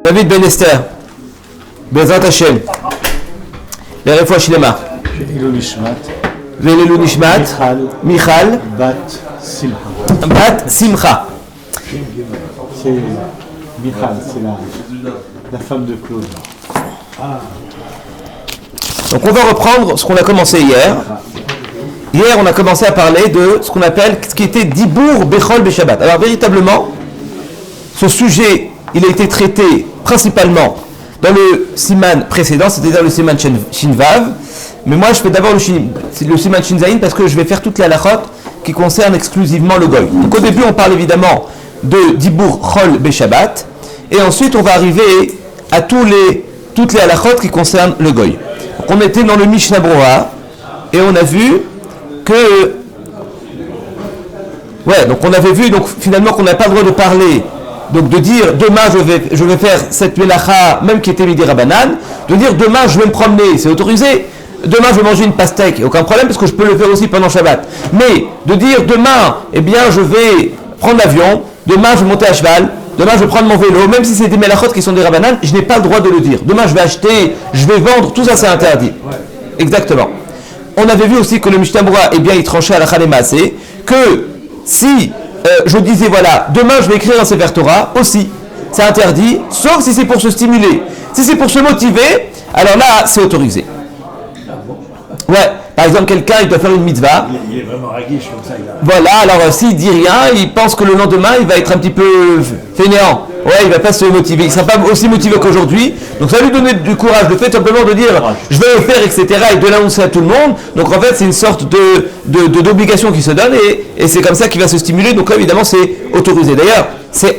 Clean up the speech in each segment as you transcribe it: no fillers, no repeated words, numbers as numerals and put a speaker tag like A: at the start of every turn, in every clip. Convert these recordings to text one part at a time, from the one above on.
A: David Ben Esther, Bezrat Hashem, Berefoua Shlema, Velelu Nishmat, Michal,
B: Bat Simcha.
A: Bat Simcha.
B: C'est Michal, c'est la femme de Claude.
A: Donc on va reprendre ce qu'on a commencé hier. Hier, on a commencé à parler de ce qu'on appelle, ce qui était Dibour Bechol Beshabbat. Alors véritablement, ce sujet, il a été traité principalement dans le siman précédent, c'est-à-dire le siman Shinvav. Mais moi, je fais d'abord le siman Shinzaïn parce que je vais faire toute la halachot qui concerne exclusivement le goy. Donc au début, on parle évidemment de Dibour Chol Beshabbat. Et ensuite, on va arriver à toutes les halachot qui concernent le goy. Donc on était dans le Mishnah Broha et on a vu que, donc on avait vu donc finalement qu'on n'a pas le droit de parler, donc de dire demain je vais faire cette melacha, même qui était midi rabanan, de dire demain je vais me promener, c'est autorisé, demain je vais manger une pastèque, aucun problème parce que je peux le faire aussi pendant Shabbat, mais de dire demain, eh bien je vais prendre l'avion, demain je vais monter à cheval, demain je vais prendre mon vélo, même si c'est des melachot qui sont des rabanan, je n'ai pas le droit de le dire, demain je vais acheter, je vais vendre, tout ça c'est interdit. Exactement. On avait vu aussi que le Mishnah Broha, eh bien, il tranchait à la Chalema, c'est que si je disais, voilà, demain je vais écrire un Sefer Torah, aussi, c'est interdit, sauf si c'est pour se stimuler. Si c'est pour se motiver, alors là, c'est autorisé. Ouais, par exemple, quelqu'un, il doit faire une mitzvah.
B: Il est vraiment raguiche comme ça.
A: Voilà, alors s'il dit rien, il pense que le lendemain, il va être un petit peu fainéant. Ouais, il va pas se motiver, il ne sera pas aussi motivé qu'aujourd'hui. Donc ça va lui donner du courage, le fait simplement de dire je vais le faire, etc. et de l'annoncer à tout le monde. Donc en fait, c'est une sorte d'obligation qui se donne et c'est comme ça qu'il va se stimuler. Donc là, évidemment, c'est autorisé. D'ailleurs, c'est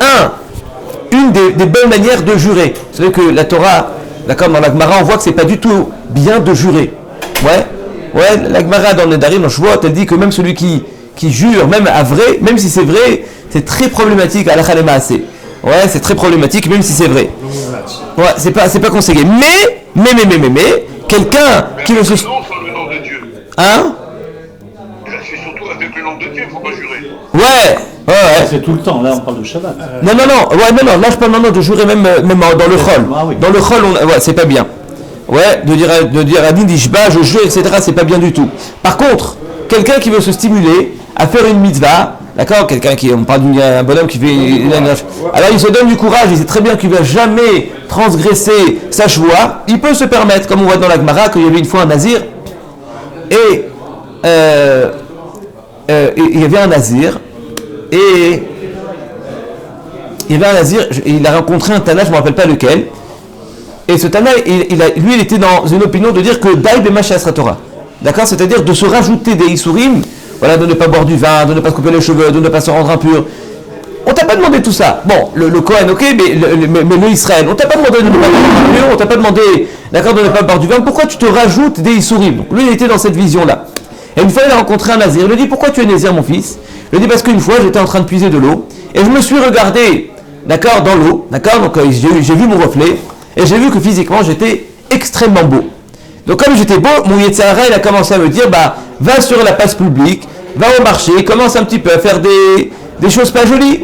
A: une des bonnes manières de jurer. Vous savez que la Torah, d'accord, dans la Gemara, on voit que c'est pas du tout bien de jurer. Ouais, la Gemara dans le Nedarim, dans Shvuot, elle dit que même celui qui jure, même à vrai, même si c'est vrai, c'est très problématique à la Chalema assez. Ouais, c'est très problématique, même si c'est vrai. Ouais, c'est pas conseillé. Mais, quelqu'un qui veut se...
C: Le nom de Dieu.
A: Hein?
C: C'est surtout avec le nom de Dieu, il ne faut pas jurer.
A: Ouais.
B: C'est tout le temps, là on parle de Shabbat.
A: Non, là je parle maintenant de jurer même dans le chol.
B: Ah, oui.
A: Dans le chol, c'est pas bien. Ouais, de dire à Nidishba, je jure, etc., c'est pas bien du tout. Par contre, quelqu'un qui veut se stimuler à faire une mitzvah, d'accord, on parle d'un bonhomme qui fait alors il se donne du courage, il sait très bien qu'il ne va jamais transgresser sa shvoua, il peut se permettre, comme on voit dans la Gemara, qu'il y avait une fois un nazir, et il y avait un nazir, et il a rencontré un tana, je ne me rappelle pas lequel, et ce tana, il était dans une opinion de dire que daï b'macha Torah, d'accord, c'est-à-dire de se rajouter des isurim, voilà, de ne pas boire du vin, de ne pas se couper les cheveux, de ne pas se rendre impur. On t'a pas demandé tout ça. Bon, le Kohen, ok, mais le Israël, on t'a pas demandé de ne pas boire du vin, on t'a pas demandé, d'accord, de ne pas boire du vin. Pourquoi tu te rajoutes des isurim? Donc lui, il était dans cette vision-là. Et une fois, il a rencontré un nazir. Il lui dit, pourquoi tu es nazir, mon fils? Il lui dit, parce qu'une fois, j'étais en train de puiser de l'eau, et je me suis regardé, d'accord, dans l'eau, d'accord, donc j'ai vu mon reflet, et j'ai vu que physiquement, j'étais extrêmement beau. Donc comme j'étais beau, mon Yetzer Hara, il a commencé à me dire, va sur la place publique, va au marché, commence un petit peu à faire des choses pas jolies,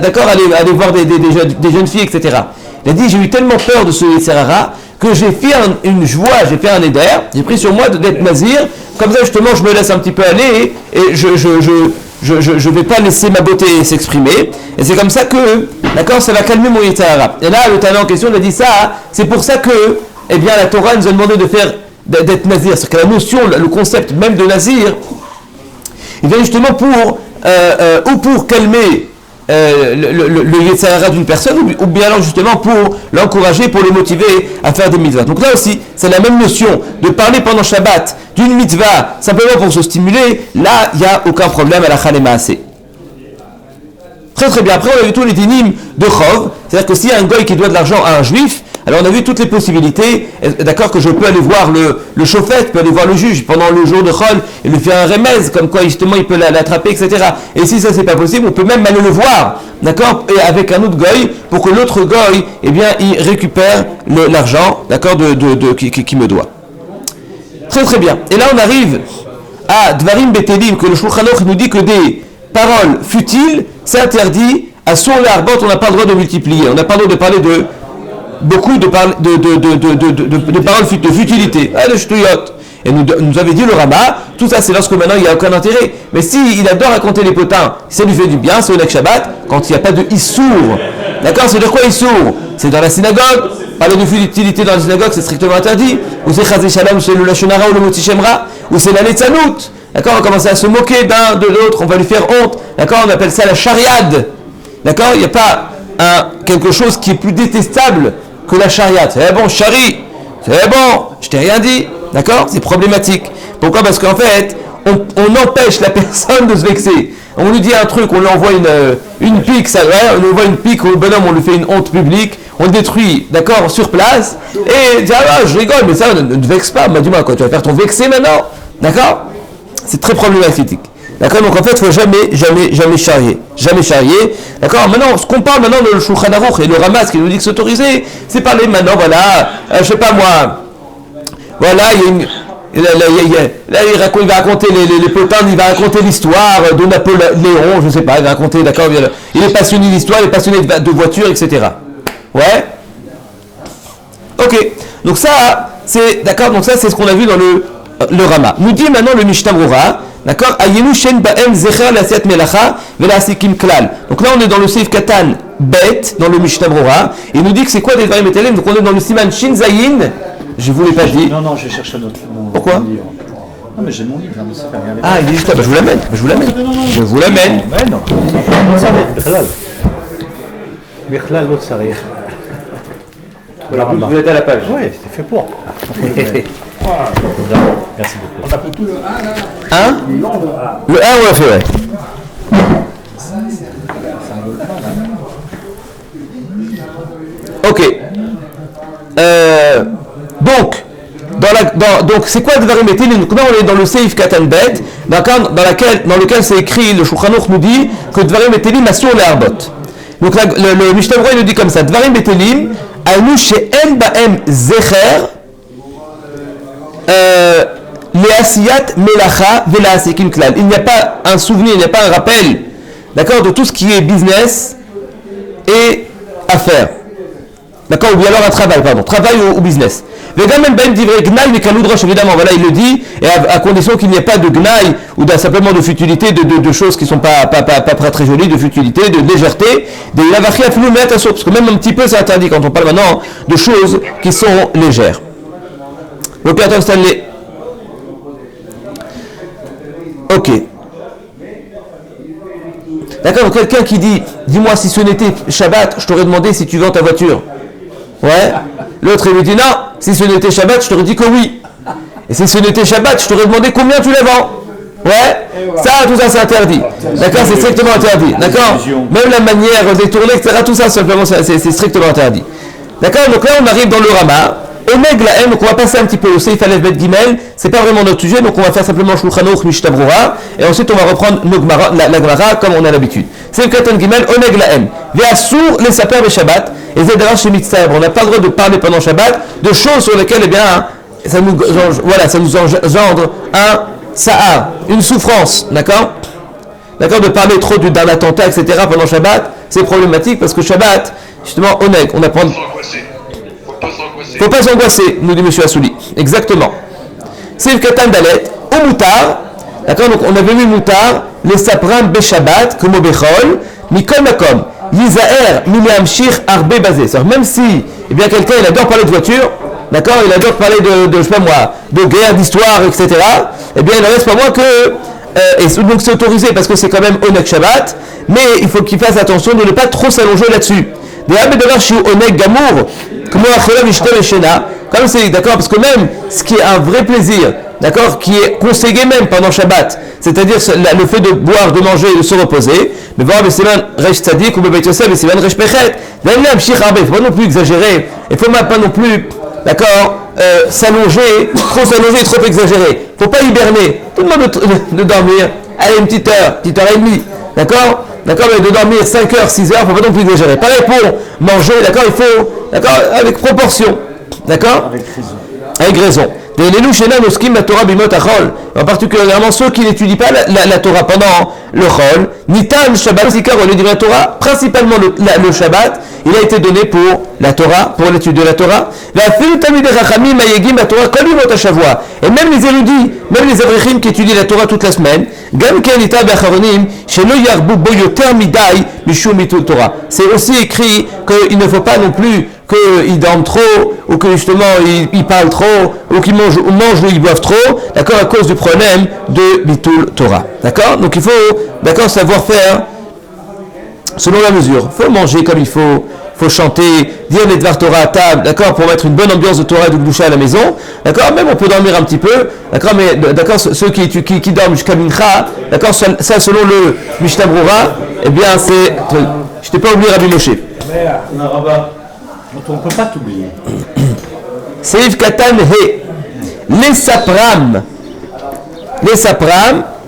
A: d'accord, aller voir des jeunes filles, etc. Il a dit, j'ai eu tellement peur de ce Yetzer Hara que j'ai fait une joie, j'ai fait un éder, j'ai pris sur moi d'être nazir, comme ça justement je me laisse un petit peu aller et je vais pas laisser ma beauté s'exprimer, et c'est comme ça que, d'accord, ça va calmer mon Yetzer Hara. Et là, le talent en question, il a dit ça, c'est pour ça que, eh bien, la Torah nous a demandé d'être nazir. C'est que la notion, le concept même de nazir, il vient justement pour calmer le Yetzer Hara d'une personne, ou bien alors justement pour l'encourager, pour le motiver à faire des mitzvahs. Donc là aussi, c'est la même notion de parler pendant Shabbat d'une mitzvah simplement pour se stimuler. Là, il n'y a aucun problème à la Chalema assez. Très très bien. Après, on a vu tous les dynimes de Chov, c'est-à-dire que s'il y a un goy qui doit de l'argent à un juif, alors on a vu toutes les possibilités, d'accord, que je peux aller voir le chauffette, peut aller voir le juge pendant le jour de Chol, et lui faire un remez, comme quoi justement il peut l'attraper, etc. Et si ça c'est pas possible, on peut même aller le voir, d'accord, et avec un autre goy, pour que l'autre goy, eh bien, il récupère l'argent, d'accord, qui me doit. Très très bien. Et là on arrive à Dvarim Betelim, que le Shulchan Aruch nous dit que des paroles futiles, c'est interdit. À son arbot, on n'a pas le droit de multiplier. On n'a pas le droit de parler beaucoup de paroles de futilité, de ch'touillottes. Et nous avait dit le Rama, tout ça c'est lorsque maintenant il n'y a aucun intérêt. Mais s'il adore raconter les potins, ça lui fait du bien, c'est au Shabbat, quand il n'y a pas de Issour. D'accord, c'est de quoi Issour? C'est dans la synagogue, parler de futilité dans la synagogue c'est strictement interdit. Ou c'est Chazé Shalom, c'est le Lachonara ou le Moti Shemra, ou c'est la Netzanout. D'accord, on commence à se moquer d'un de l'autre, on va lui faire honte. D'accord, on appelle ça la chariade. D'accord, il n'y a pas quelque chose qui est plus détestable que la chariade. C'est bon, chari, c'est bon, je t'ai rien dit. D'accord, c'est problématique. Pourquoi? Parce qu'en fait, on empêche la personne de se vexer. On lui dit un truc, on lui envoie une pique, ça, ouais, on lui envoie une pique au bonhomme, on lui fait une honte publique, on le détruit, d'accord, sur place, et il dit, ah je rigole, mais ça, ne te vexe pas. Dis-moi, quoi, tu vas faire ton vexé maintenant? D'accord? C'est très problématique. D'accord, donc en fait, il ne faut jamais charrier. Jamais charrier. D'accord, maintenant, ce qu'on parle maintenant de Shulchan Aruch et le Rama, qui nous dit que c'est autorisé, c'est parler maintenant, voilà, je sais pas moi, voilà, il va raconter les potins, il va raconter l'histoire de Napoléon, je sais pas, il va raconter, d'accord, il est passionné d'histoire, il est passionné de voitures, etc. Ouais. Ok, donc ça, c'est, d'accord, donc ça, c'est ce qu'on a vu dans le Rama. Nous dit maintenant le Mishnah Brura, d'accord, Ayenu shen ba'em zecher l'asiat melacha vela'asikim klal. Donc là, on est dans le Seif Katan Bet, dans le Mishnah Brura, et il nous dit que c'est quoi des Dvarim Etalem. Donc on est dans le Siman Shin Zayin. Je ne vous l'ai pas dit.
B: Non, je cherche un autre.
A: Pourquoi?
B: Non, mais j'ai mon livre, mais c'est pas bien.
A: Ah, il est juste là, je vous l'amène. Je vous l'amène.
B: Mais non. Michlal, l'autre, ça rire.
A: Voilà, vous êtes à la page.
B: Oui, c'est fait pour. Merci beaucoup. On a fait tout le 1 là.
A: Le 1, on l'a fait, ouais. Ok. Donc c'est quoi Dvarim Etalem? Donc là on est dans le Seif Katan Bet, dans lequel c'est écrit, le Shulchan Aruch nous dit que Dvarim Etalem assure les arbot. Donc là, le Mishnah Brura nous dit comme ça, Dvarim Etalem, Aynu she'en ba'em zecher, le'asiyat melacha ve'la'asikim klal. Il n'y a pas un souvenir, il n'y a pas un rappel, d'accord, de tout ce qui est business et affaires. D'accord, ou bien alors un travail, travail ou business. Évidemment, voilà, il le dit, et à condition qu'il n'y ait pas de gnaï ou simplement de futilité, de choses qui ne sont pas très jolies, de futilité, de légèreté, parce que même un petit peu c'est interdit quand on parle maintenant de choses qui sont légères. L'opérateur Stanley. Ok. D'accord, donc quelqu'un qui dit, dis-moi si ce n'était Shabbat, je t'aurais demandé si tu vends ta voiture. Ouais. L'autre il lui dit non, si ce n'était Shabbat, je t'aurais dit que oui. Et si ce n'était Shabbat, je t'aurais demandé combien tu la vends. Ouais. Ça, tout ça c'est interdit. D'accord, c'est strictement interdit. D'accord. Même la manière détournée, etc. Tout ça simplement c'est strictement interdit. D'accord. Donc là on arrive dans le Rama. Oneg la M, donc on va passer un petit peu au Seif Aleph Bet Gimel, c'est pas vraiment notre sujet, donc on va faire simplement Shulchan Aruch Mishnah Brura, et ensuite on va reprendre la Gemara comme on a l'habitude. Seif Katan Gimel, Oneg la M. Ve'asur les saper be Shabbat, et Zedara chez Mitzvah. On n'a pas le droit de parler pendant Shabbat de choses sur lesquelles, eh bien, ça nous engendre un sa'ar, une souffrance, d'accord? D'accord, de parler trop d'un attentat, etc. pendant Shabbat, c'est problématique parce que Shabbat, justement, Oneg, on apprend. Faut pas s'angoisser, nous dit M. Assouli. Exactement. C'est le Katan Dalet, au Moutar. D'accord, donc on avait vu Moutar, les sapram Beshabbat, comme au Bechol, Mikol Makom, Yizaer, Mileam Shir, Arbe Bazé. C'est-à-dire, même si, eh bien, quelqu'un, il adore parler de voiture, d'accord, il adore parler de je sais pas moi, de guerre, d'histoire, etc., eh bien, il ne reste pas moins que, et donc c'est autorisé parce que c'est quand même Oneg Shabbat, mais il faut qu'il fasse attention de ne pas trop s'allonger là-dessus. Comme c'est d'accord, parce que même ce qui est un vrai plaisir, d'accord, qui est conseillé même pendant Shabbat, c'est-à-dire le fait de boire, de manger et de se reposer, mais voir Besiman Resh Tzadik ou Bebeit Yosef Besiman Resh Pechet, il ne faut pas non plus exagérer, il ne faut pas non plus, d'accord, s'allonger, trop exagérer. Il ne faut pas hiberner, tout le monde de dormir, allez une petite heure et demie, d'accord. D'accord, mais de dormir 5 heures, 6 heures, il ne faut pas non plus exagérer. Pareil pour manger, d'accord, il faut, d'accord, avec proportion. D'accord? Avec raison. En particulièrement ceux qui n'étudient pas la Torah pendant le Chol, Nitan Shabbat Zikar, au lieu de la Torah, principalement le Shabbat, il a été donné pour la Torah, pour l'étude de la Torah. Et même les érudits, même les avrechim qui étudient la Torah toute la semaine, c'est aussi écrit qu'il ne faut pas non plus qu'ils dorment trop, ou que justement ils parlent trop, ou qu'ils mangent ou ils boivent trop, d'accord, à cause du problème de Bitul Torah. D'accord? Donc il faut, d'accord, savoir faire selon la mesure. Il faut manger comme il faut chanter, dire les Dvar Torah à table, d'accord, pour mettre une bonne ambiance de Torah et de Gdusha à la maison, d'accord, même on peut dormir un petit peu, d'accord, mais d'accord, ceux qui dorment jusqu'à Mincha, d'accord, ça selon le Mishnah Brura, eh bien c'est, je t'ai pas oublié Rabbi Moshe.
B: On ne peut pas t'oublier.
A: Seif Katan He, les Sapram,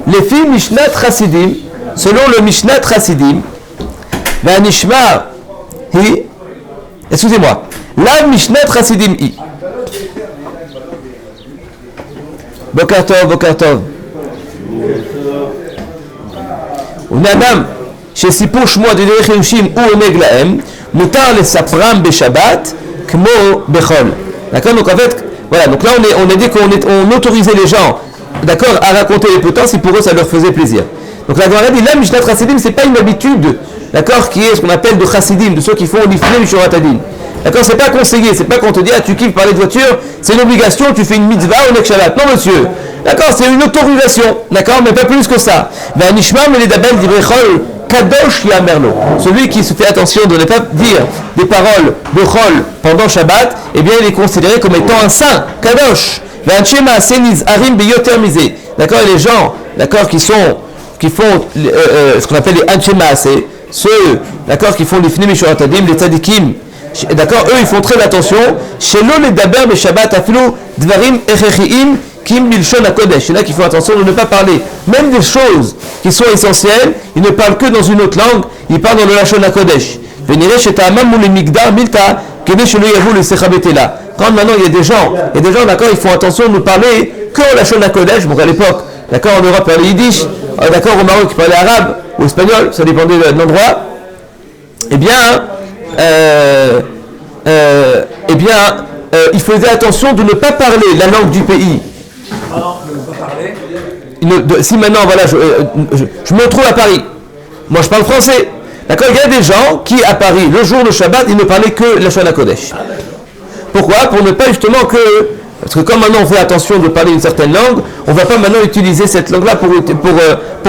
A: les filles Mishnat Chassidim, selon le Mishnat Chassidim, Vanishma Hi, excusez-moi, la Mishnat Chassidim Hi. Boker Tov. Unadam, chez Sipour Shmoa de Derechim ou Oneg Lahem, Mutar les Sapram Beshabbat, Kmo Bechol. D'accord, donc en fait, voilà, donc là on a dit qu'on autorisait les gens, d'accord, à raconter les potents si pour eux ça leur faisait plaisir. Donc la Gemara dit, là, Mishnat Chassidim, c'est pas une habitude, d'accord, qui est ce qu'on appelle de Chassidim, de ceux qui font l'ifné Mishurat Adin. D'accord, c'est pas conseillé, c'est pas qu'on te dit, ah, tu kiffes parler de voiture, c'est une obligation, tu fais une mitzvah ou nek Shabbat. Non, monsieur. D'accord, c'est une autorisation, d'accord, mais pas plus que ça. Ben, Nishma, mais les dabel d'ivrechol, kadosh yamerlo. Celui qui se fait attention de ne pas dire des paroles de chol pendant Shabbat, eh bien, il est considéré comme étant un saint, kadosh. Ben, Shema, seniz, arim, beyoter misé. D'accord, et les gens, d'accord, qui font ce qu'on appelle les Anshema, c'est ceux, d'accord, qui font les Fnim Mishurat Adim, les Tzadikim, d'accord, eux ils font très attention. Shelo les Daber be Shabbat afilo dvarim echechiim kim milshon hakodesh. C'est là qu'il faut attention de ne pas parler, même des choses qui sont essentielles. Ils ne parlent que dans une autre langue. Ils parlent dans le lashon hakodesh. Venirez chez Ta'amam ou les Migdar milta kene shelo yavu le sechabetela. Quand maintenant il y a des gens, d'accord, ils font attention de ne parler que en lashon hakodesh. Donc à l'époque, d'accord, en Europe, parlait yiddish. D'accord, au Maroc, ils parlaient arabe ou espagnol, ça dépendait de l'endroit. Eh bien, il faisait attention de ne pas parler la langue du pays. Si maintenant, voilà, je me retrouve à Paris, moi je parle français. D'accord, il y a des gens qui, à Paris, le jour de Shabbat, ils ne parlaient que la Shana Kodesh. Pourquoi? Pour ne pas justement que... Parce que comme maintenant on fait attention de parler une certaine langue, on ne va pas maintenant utiliser cette langue-là pour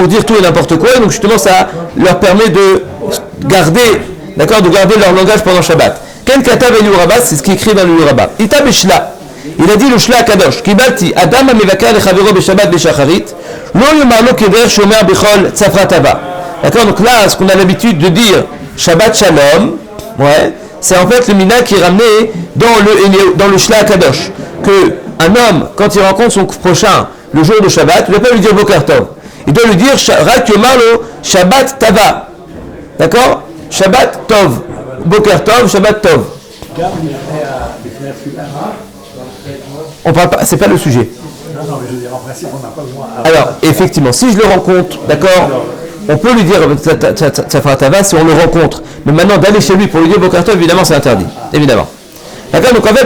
A: dire tout et n'importe quoi. Et donc justement, ça leur permet de garder, d'accord, de garder leur langage pendant Shabbat. Ken katav el Rabbah, c'est ce qui est écrit dans le Rabbah. Ita beshla. Il a dit le shla kadosh. Kibalti adam amevaka lechavero beshabbat beshacharit. Lo yomarlo keder shomer bechol tzafratava. D'accord. Donc là, ce qu'on a l'habitude de dire Shabbat Shalom, ouais, c'est en fait le mina qui est ramené dans le shla kadosh. Que un homme, quand il rencontre son prochain le jour de Shabbat, il ne doit pas lui dire Boker Tov. Il doit lui dire Rak Yomarlo Shabbat Tava. D'accord? Shabbat Tov. Boker Tov, Shabbat Tov. On parle pas, c'est pas le sujet.
B: Non, mais je veux dire, en principe, on n'a pas besoin.
A: Alors, effectivement, si je le rencontre, d'accord, on peut lui dire Tava si on le rencontre. Mais maintenant, d'aller chez lui pour lui dire Boker Tov, évidemment, c'est interdit. Évidemment. D'accord, donc en fait,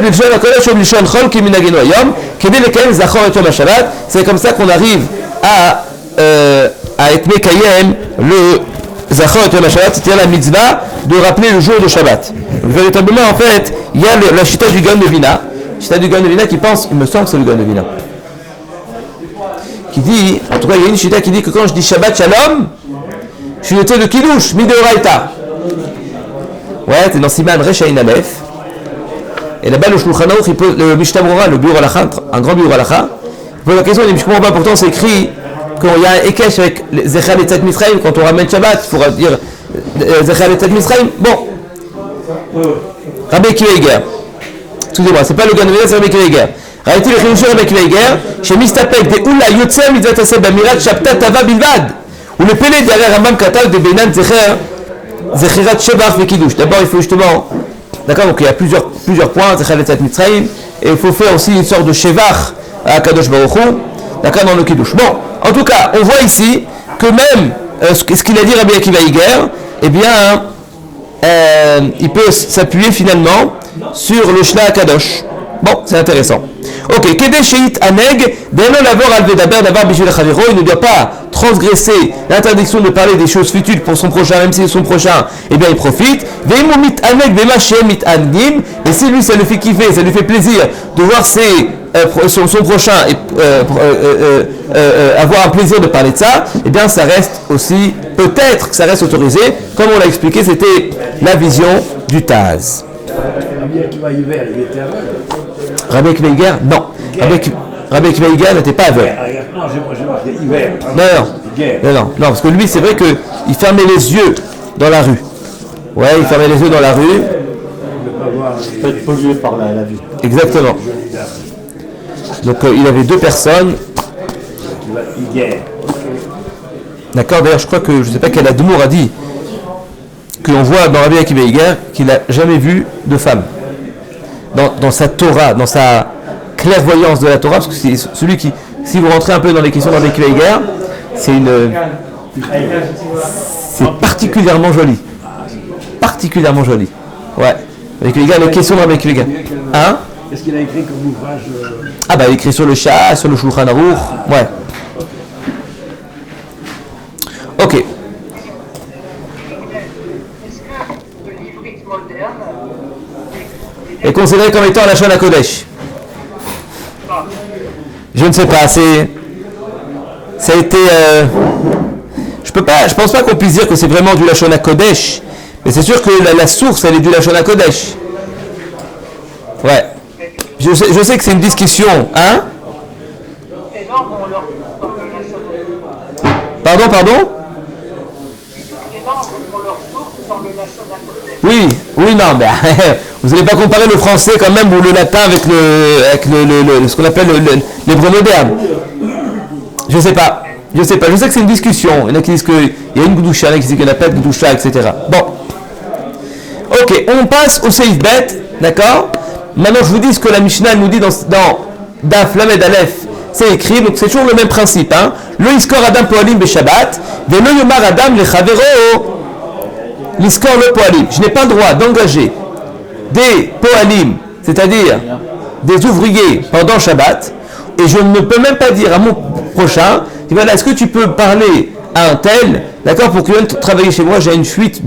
A: c'est comme ça qu'on arrive à être Mekayem le Zachor et Yom HaShabbat, c'est-à-dire la mitzvah de rappeler le jour de Shabbat. Donc, véritablement, en fait, il y a la chita du Gaon de Vina, qui pense, il me semble que c'est le Gaon de Vina, qui dit, en tout cas, il y a une chita qui dit que quand je dis Shabbat Shalom, je suis noté de Kiddush, Mideoraita. Ouais, c'est dans Siman Rechaïn Aleph. Et là-bas, le Shulchan Aruch, il pose le Mishnah Brura, le Biur Halacha, un grand Biur Halacha, il pose la question, il dit, je comprends pas, pourtant c'est écrit qu'il y a un Ekesh avec Zechal et Tzat Misraïm, quand on ramène Shabbat, il faudra dire Zechal et Tzat Misraïm. Bon. Rabbi Akiva Eiger. Excusez-moi, c'est pas le Gan Vena, c'est Rabbi Akiva Eiger. Raïti le Chinushé Rabbi Akiva Eiger, chez Mistapek, de Oula Yotzem, Mitzvah Taseh Bamirat, Shabtat Tava Bilvad. Ou le Pélé derrière Rambam Katal de Benan Zecher, Zechirat Shebach Vekidush. D'abord, il faut justement. D'accord, donc il y a plusieurs points, Zechal et Tzat Mitzraïm, et il faut faire aussi une sorte de Shevach à Kadosh Baruch Hu, d'accord, dans le Kiddush. Bon, en tout cas, on voit ici que même ce qu'il a dit Rabbi Akiva Eiger, eh bien, il peut s'appuyer finalement sur le Shna Kadosh. Bon, c'est intéressant. Ok, Kedesheit Aneg, Deno Lavor Alvedaber Davar Bishul Chaviro, il ne doit pas transgresser l'interdiction de parler des choses futiles pour son prochain, même si son prochain, eh bien il profite. Veimomit Aneg, Vema Shemit Angim, et si lui ça lui fait kiffer, ça lui fait plaisir de voir son prochain avoir un plaisir de parler de ça, eh bien ça reste aussi, peut-être que ça reste autorisé, comme on l'a expliqué, c'était la vision du Taz.
B: Rabbi Akiva Hiver, il était aveugle.
A: Rabbi Akiva Hiver, non. Rabbi Akiva Hiver n'était pas aveugle.
B: Non, j'ai marqué hiver.
A: Non, parce que lui, c'est vrai qu'il fermait les yeux dans la rue. Ouais, il fermait les yeux dans la rue.
B: Il peut être pollué par la vue.
A: Exactement. Donc, il avait deux personnes. D'accord, d'ailleurs, je crois que, je ne sais pas quel Admour a dit, que l'on voit dans Rabbi Akiva Hiver qu'il n'a jamais vu de femme. Dans sa Torah, dans sa clairvoyance de la Torah, parce que c'est celui qui, si vous rentrez un peu dans les questions de Rabbi Akiva Hiver, c'est particulièrement joli. Particulièrement joli. Ouais. Rabbi Akiva Hiver, les questions de Rabbi Akiva Hiver. Hein?
B: Qu'est-ce qu'il a écrit comme ouvrage
A: Ah bah il a écrit sur le Shah, sur le Shulchan Aruch. Ouais. Ok. Est considéré comme étant la Lachon HaKodesh. Je ne sais pas, ça a été, je pense pas qu'on puisse dire que c'est vraiment du Lachon HaKodesh, mais c'est sûr que la source, elle est du Lachon HaKodesh. Ouais. Je sais que c'est une discussion, hein? Pardon? Oui, non, mais vous n'allez pas comparer le français quand même ou le latin avec ce qu'on appelle l'hébreu moderne. Je sais pas. Je sais que c'est une discussion. Il y en a qui disent qu'il y a une Gdusha, il y en a qui disent qu'il n'y en a pas de Gdusha, etc. Bon. Ok, on passe au Seif Bet, d'accord? Maintenant, je vous dis ce que la Mishnah nous dit dans Daf Lamed Aleph. C'est écrit, donc c'est toujours le même principe. Hein? Le Iskor Adam Poalim Beshabbat, Velo Yomar Adam Lechavero. L'iskor le poalim. Je n'ai pas le droit d'engager des poalim, c'est-à-dire des ouvriers pendant Shabbat, et je ne peux même pas dire à mon prochain, voilà, est-ce que tu peux parler à un tel, d'accord, pour qu'il vienne travailler chez moi, j'ai une fuite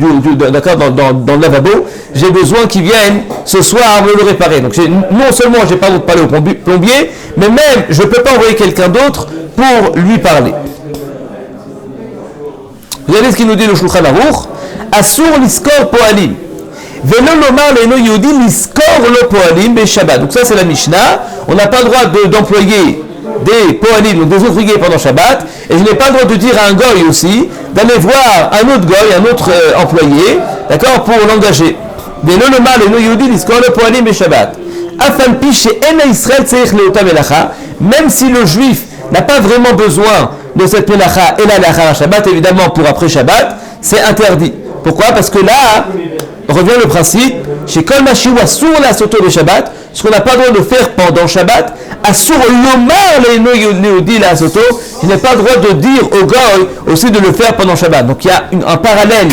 A: d'accord, dans le lavabo, j'ai besoin qu'il vienne ce soir me le réparer. Donc non seulement j'ai pas le droit de parler au plombier, mais même je ne peux pas envoyer quelqu'un d'autre pour lui parler. Vous savez ce qu'il nous dit le Shulchan Aruch? Asur l'iskor poalim. Velo lomar leno yehudi l'iskor lo poalim be Shabbat. Donc ça c'est la Mishnah. On n'a pas le droit d'employer des poalim, donc des ouvriers pendant Shabbat. Et je n'ai pas le droit de dire à un goy aussi d'aller voir un autre goy, un autre employé, d'accord, pour l'engager. Velo lomar leno yehudi l'iskor lo poalim be Shabbat. Afal pi she'en Israël tzeich leota melacha. Même si le juif n'a pas vraiment besoin de cette melacha et la lacha Shabbat, évidemment pour après Shabbat, c'est interdit. Pourquoi? Parce que là, revient le principe, chez Kol Mashiou Asur la Soto de Shabbat, ce qu'on n'a pas le droit de faire pendant Shabbat, Asur Lomar Leodi la Soto, il n'a pas le droit de dire au Goy aussi de le faire pendant Shabbat. Donc il y a un parallèle,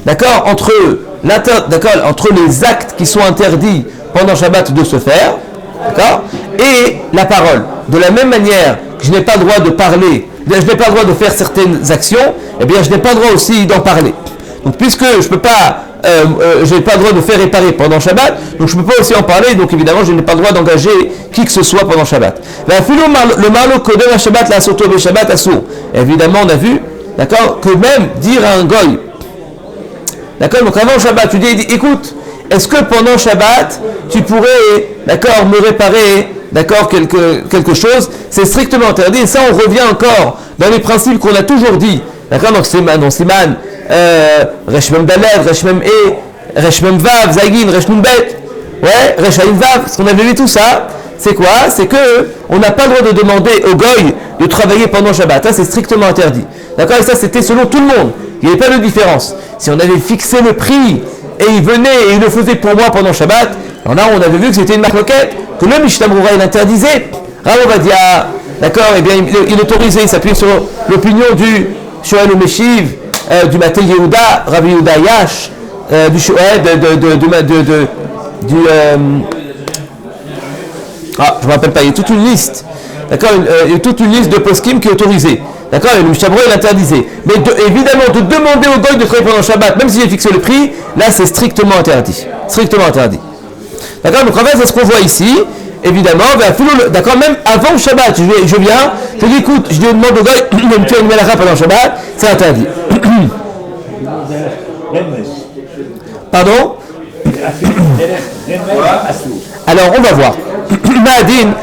A: d'accord, entre les actes qui sont interdits pendant Shabbat de se faire, d'accord, et la parole. De la même manière que je n'ai pas le droit de parler, je n'ai pas le droit de faire certaines actions, eh bien je n'ai pas le droit aussi d'en parler. Donc puisque je peux pas, je n'ai pas le droit de faire réparer pendant Shabbat, donc je ne peux pas aussi en parler, donc évidemment je n'ai pas le droit d'engager qui que ce soit pendant Shabbat. Le marlo kodem à Shabbat la soto be Shabbat assour. Évidemment on a vu, d'accord, que même dire à un goy, d'accord, donc avant Shabbat tu dis écoute, est-ce que pendant Shabbat tu pourrais, d'accord, me réparer, d'accord, quelque chose, c'est strictement interdit. Et ça on revient encore dans les principes qu'on a toujours dit, d'accord, donc Siman, Reshmem Daled, Reshmem E, Reshmem Vav, Zagin, Reshmem Bet, ouais, Reshaim Vav, ce qu'on avait vu tout ça, c'est quoi? C'est que on n'a pas le droit de demander au goy de travailler pendant Shabbat, ça c'est strictement interdit, d'accord, et ça c'était selon tout le monde, il n'y avait pas de différence. Si on avait fixé le prix, et il venait et il le faisait pour moi pendant Shabbat, alors là on avait vu que c'était une marloquette, que le Mishnah Brura il interdisait, Rav Ovadia, d'accord, et bien il autorisait, il s'appuie sur l'opinion du Shoel ou Meshiv, du Maté Yehuda, Rabbi Yehuda Yash, Je me rappelle pas, il y a toute une liste. D'accord, il y a toute une liste de poskim qui est autorisée. D'accord, et le Mishabro il interdisait. Mais évidemment, de demander au goy de travailler pendant le Shabbat, même si j'ai fixé le prix, là c'est strictement interdit. Strictement interdit. D'accord, donc en fait, c'est ce qu'on voit ici. Évidemment, d'accord, même avant le Shabbat, je viens, je dis écoute, je demande au goy de me faire une melacha pendant le Shabbat, c'est interdit. Pardon? Alors, on va voir. Ma'adin,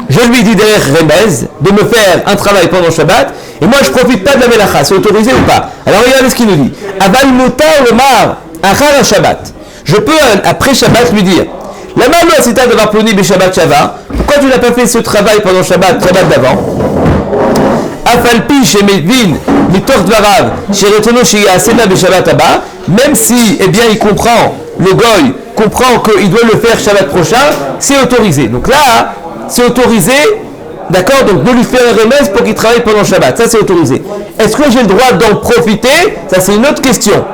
A: je lui dis derrière Remez de me faire un travail pendant le Shabbat, et moi je ne profite pas de la melacha, c'est autorisé ou pas? Alors regardez ce qu'il nous dit. Aval mutar le mar, achar Shabbat. Je peux, après Shabbat, lui dire la main c'est d'avoir ploni be Shabbat Shava. Pourquoi tu n'as pas fait ce travail pendant Shabbat d'avant? Afalpi chez Medvin, mitor dvarav, chez Retono chez Asena be Shabbat Abba, même si, eh bien, il comprend, le goy comprend qu'il doit le faire Shabbat prochain, c'est autorisé. Donc là, c'est autorisé, d'accord, donc de lui faire un remède pour qu'il travaille pendant Shabbat, ça c'est autorisé. Est-ce que j'ai le droit d'en profiter? Ça c'est une autre question.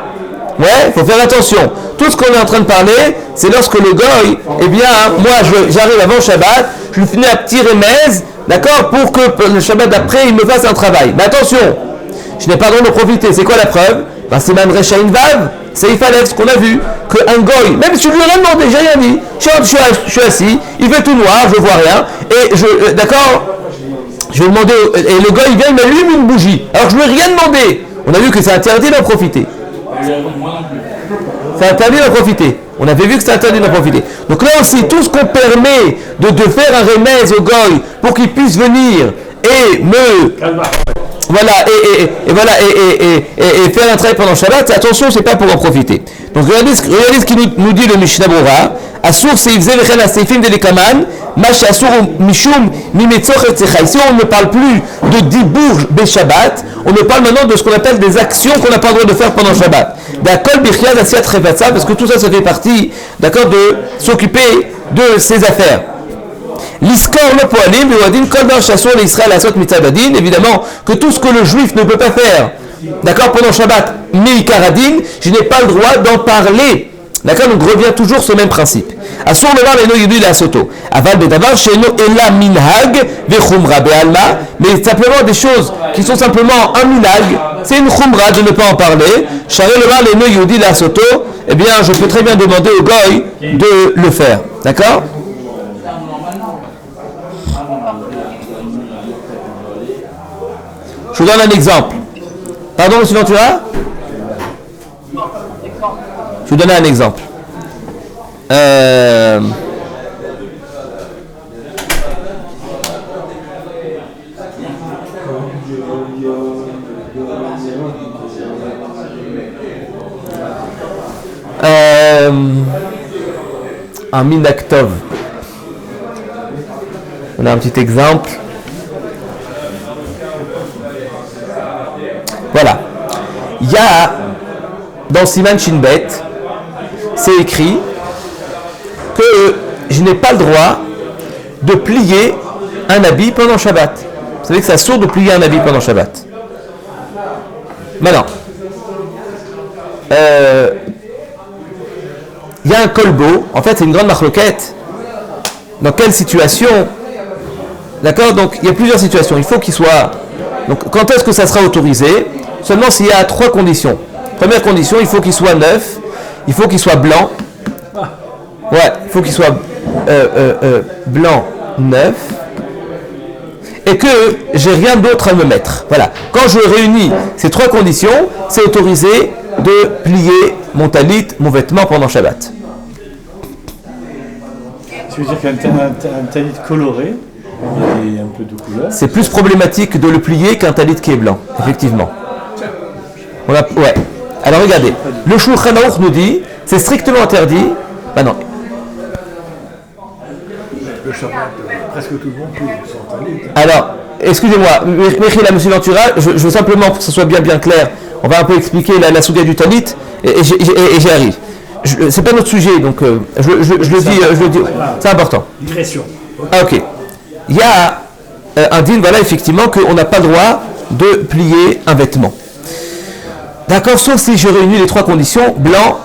A: Ouais, il faut faire attention. Tout ce qu'on est en train de parler, c'est lorsque le goy, eh bien, moi j'arrive avant Shabbat, je lui finis un petit remède, d'accord, pour que le Shabbat d'après, il me fasse un travail. Mais attention, je n'ai pas le droit de profiter. C'est quoi la preuve? C'est Man Rechaim Vav, c'est Ifalev, ce qu'on a vu, qu'un goy, même si je lui ai rien demandé, j'ai rien dit, je suis assis, il fait tout noir, je vois rien, et d'accord, je vais demander, et le goy il vient, il m'allume une bougie, alors je lui ai rien demandé. On a vu que c'est interdit d'en profiter. C'est interdit d'en profiter. On avait vu que c'est interdit d'en profiter. Donc là aussi, tout ce qu'on permet de faire un remède au goy pour qu'il puisse venir et me... Voilà, et faire un travail pendant Shabbat, attention, c'est pas pour en profiter. Donc regardez ce qu'il nous dit le Mishnah Brura. Asur seifze vechel aseifim de lekaman, mash asur mishum mimetzoch etzecha. Ici, on ne parle plus de dibour be Shabbat, on ne parle maintenant de ce qu'on appelle des actions qu'on n'a pas le droit de faire pendant Shabbat. D'accord, bichia d'asiat revatsa, parce que tout ça, ça fait partie, d'accord, de s'occuper de ses affaires. L'iskor le poalim, le wadin, kol bar chasson l'Israël asot mitzadadin, évidemment que tout ce que le juif ne peut pas faire, d'accord, pendant Shabbat, mi-karadin, je n'ai pas le droit d'en parler. D'accord, donc revient toujours ce même principe. Asur le var eno yidui la soto. Aval bedavar sheno ela minhag vechumra be'alma, mais simplement des choses qui sont simplement un minhag, c'est une chumra de ne pas en parler. Share le var eno yidui la soto, eh bien, je peux très bien demander au goy de le faire. D'accord? Je vous donne un exemple. Pardon, monsieur Ventura? Je vous donne un exemple. Un Minaktov. On a un petit exemple. Voilà. Il y a dans Siman Shinbet, c'est écrit que je n'ai pas le droit de plier un habit pendant Shabbat. Vous savez que c'est assourd de plier un habit pendant Shabbat. Maintenant, il y a un kolbo, en fait c'est une grande marloquette. Dans quelle situation? D'accord, donc il y a plusieurs situations. Il faut qu'il soit... Donc quand est-ce que ça sera autorisé? Seulement s'il y a 3 conditions. Première condition, il faut qu'il soit neuf, il faut qu'il soit blanc. Ouais, il faut qu'il soit blanc, neuf, et que j'ai rien d'autre à me mettre. Voilà. Quand je réunis ces 3 conditions, c'est autorisé de plier mon talit, mon vêtement pendant Shabbat.
B: Ça veut dire qu'un talit coloré, il y a un peu de couleur.
A: C'est plus problématique de le plier qu'un talit qui est blanc, effectivement. Ouais. Alors regardez, le Shulchan Aruch nous dit, c'est strictement interdit. Bah non.
B: Le Shabbat, presque tout le monde peut s'en talit.
A: Alors, excusez-moi, monsieur Ventura, je veux simplement pour que ce soit bien clair, on va un peu expliquer la souga du talit et j'y arrive. C'est pas notre sujet, donc je le dis, c'est important.
B: Digression.
A: Ah, ok. Il y a un din, voilà, effectivement, qu'on n'a pas le droit de plier un vêtement. D'accord, sauf si je réunis les trois conditions, blanc,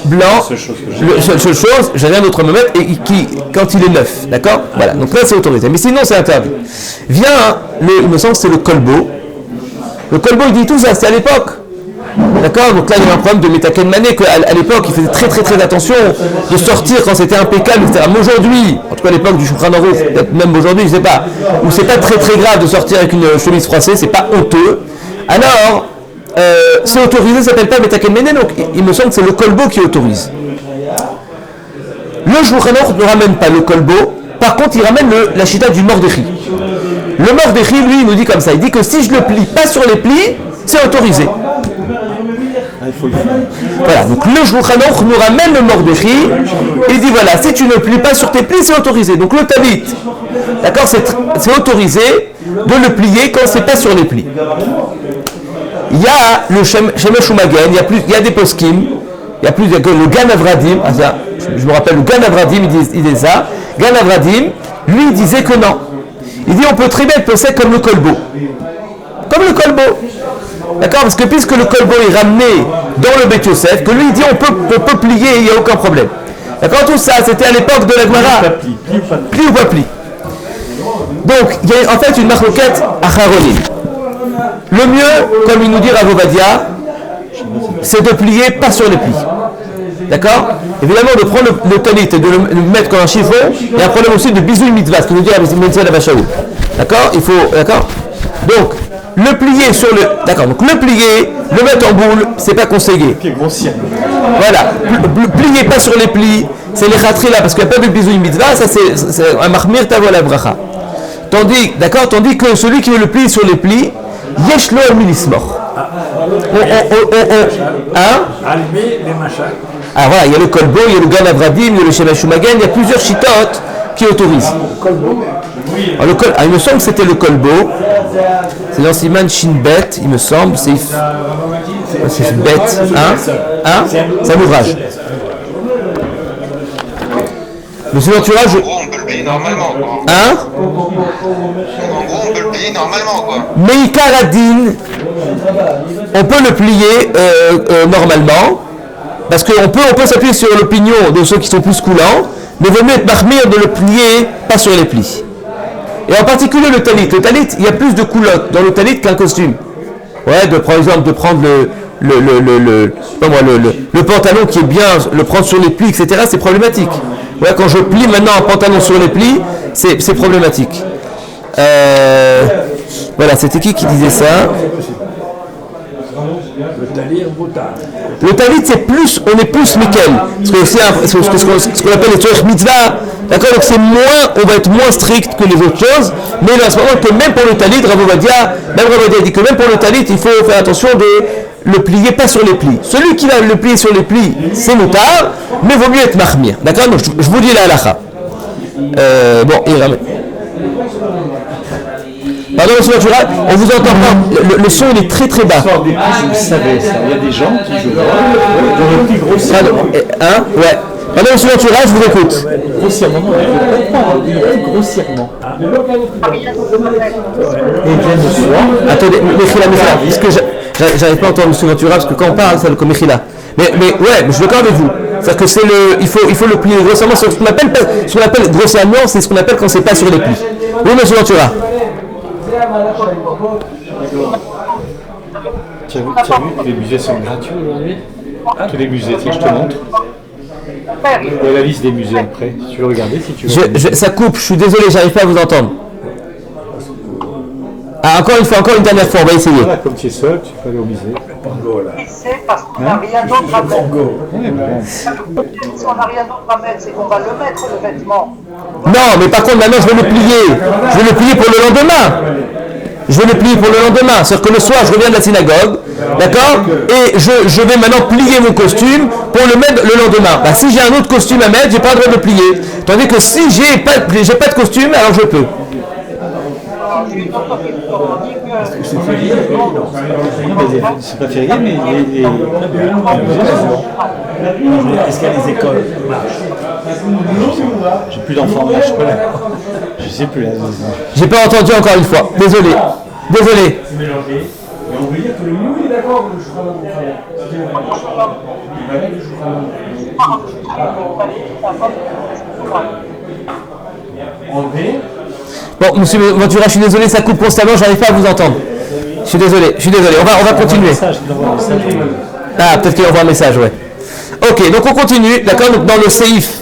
A: blanc, seule chose, j'ai rien d'autre à me mettre, et qui, quand il est neuf, d'accord. Voilà, donc là c'est autorisé, mais sinon c'est interdit. Vient, il me semble que c'est le kolbo. Le kolbo il dit tout ça, c'était à l'époque. D'accord, donc là il y a un problème de Metaken Mané, qu'à l'époque il faisait très attention de sortir quand c'était impeccable, etc. Mais aujourd'hui, en tout cas à l'époque du Shulchan Aruch, peut-être même aujourd'hui, je sais pas, où c'est pas très grave de sortir avec une chemise froissée, c'est pas honteux. Alors, c'est autorisé, ça s'appelle pas Metaken Mané, donc il me semble que c'est le kolbo qui autorise. Le Shulchan Aruch ne ramène pas le kolbo, par contre il ramène la chita du Mordechai. Le Mordechai, lui, il nous dit comme ça, il dit que si je le plie pas sur les plis, c'est autorisé. Voilà, donc le Shulchan Aruch nous ramène le Mordechai et dit voilà, si tu ne plies pas sur tes plis, c'est autorisé. Donc le talit, d'accord, c'est autorisé de le plier quand c'est pas sur les plis. Il y a le Shemesh Umagen, il y a des poskim, il y a le Gan Avradim, je me rappelle le Gan Avradim, il dit ça. Gan Avradim, lui, il disait que non. Il dit on peut très bien être pensé comme le kolbo. Comme le kolbo. D'accord, parce que puisque le kolbo est ramené dans le Beit Yosef, que lui il dit on peut plier, il n'y a aucun problème. D'accord, tout ça, c'était à l'époque de la Gemara. Pli ou pas pli. Donc, il y a en fait une marloquette à Charonim. Le mieux, comme il nous dit Rav Ovadia, c'est de plier pas sur les plis. D'accord. Évidemment, de prendre le talit et de le mettre comme un chiffon, il y a un problème aussi de bisouille mitzvah, ce que nous dit la mitzvah de la Vachaoul. D'accord. Il faut, d'accord. Donc, le plier sur le... D'accord, donc le plier, le mettre en boule, c'est pas conseillé. Voilà, plier pas sur les plis, c'est les khatri là, parce qu'il n'y a pas de bisouille mitzvah, ça c'est un mahmir tavola bracha. Tandis que celui qui veut le plier sur les plis, yesh lo milismor. Ah voilà, il y a le kolbo, il y a le gan avradim, il y a le shemesh umagen, il y a plusieurs chitotes qui autorisent. Alors, il me semble que c'était le kolbo. C'est dans Siman Shinbet, il me semble. C'est Bet. C'est un ouvrage. Monsieur l'entourage.
C: En gros, on peut le payer normalement, quoi.
A: Hein?
C: En gros, on peut le payer normalement, quoi.
A: Mais Ikaradin, on peut le plier normalement. Parce qu'on peut s'appuyer sur l'opinion de ceux qui sont plus coulants. Mais il vaut mieux être mahmir de le plier, pas sur les plis. Et en particulier le talit. Le talit, il y a plus de coulottes dans le talit qu'un costume. Ouais, par exemple, de prendre le pantalon qui est bien, le prendre sur les plis, etc., c'est problématique. Ouais, quand je plie maintenant un pantalon sur les plis, c'est problématique. Voilà, c'était qui disait ça? Le talit, c'est plus, on est plus Mikel. Parce que c'est ce qu'on appelle les tzorech mitzvah. D'accord, donc c'est on va être moins strict que les autres choses. Mais là, à ce moment que même pour le talit, Rav Ovadia dit que même pour le talit, il faut faire attention de le plier pas sur les plis. Celui qui va le plier sur les plis, c'est moutard, mais vaut mieux être mahmir. D'accord, donc je vous dis la halakha. Bon, il ramène. Pardon, monsieur Ventura, on vous entend pas. Le son il est très bas.
B: Je savais ça. Il y a des gens qui jouent dans le plus grossier.
A: Hein? Ouais. Pardon, monsieur Ventura, je vous écoute.
B: Grossièrement, grossièrement. Et bien le soir.
A: Attendez, Mechila, parce que j'arrive pas à entendre monsieur Ventura, parce que quand on parle, c'est comme Mechila. Mais ouais, je suis d'accord avec vous. C'est-à-dire que il faut le plier grossièrement sur ce qu'on appelle grossièrement, c'est ce qu'on appelle quand c'est pas sur les plis. Oui, monsieur Ventura.
B: Tu as vu que les musées sont gratuits aujourd'hui? Tous les musées, je te montre. Il y a la liste des musées après, si tu veux regarder, si tu veux.
A: Ça coupe, je suis désolé, j'arrive pas à vous entendre. Ah, encore une dernière fois, on va essayer.
B: Voilà, comme tu es seul, tu peux aller au musée.
D: C'est parce qu'on n'a rien d'autre à mettre. Si on n'a rien d'autre à mettre, c'est qu'on va le mettre, le vêtement.
A: Non, mais par contre, maintenant, je vais le plier. Je vais le plier pour le lendemain. C'est-à-dire que le soir, je reviens de la synagogue, d'accord? Et je vais maintenant plier mon costume pour le mettre le lendemain. Bah, si j'ai un autre costume à mettre, j'ai pas le droit de le plier. Tandis que si j'ai pas de costume, alors je peux.
B: C'est pas férié, mais est-ce qu'il y a des écoles? J'ai plus d'enfants là, je sais plus.
A: J'ai pas entendu encore une fois. Désolé.
E: on veut dire que le mou il est d'accord avec le Shulchan Aruch.
A: Bon, monsieur Ventura, je suis désolé, ça coupe constamment, j'arrive pas à vous entendre. Je suis désolé, on va continuer. Ah, peut-être qu'il envoie un message, ouais. Ok, donc on continue, d'accord, donc dans le séif.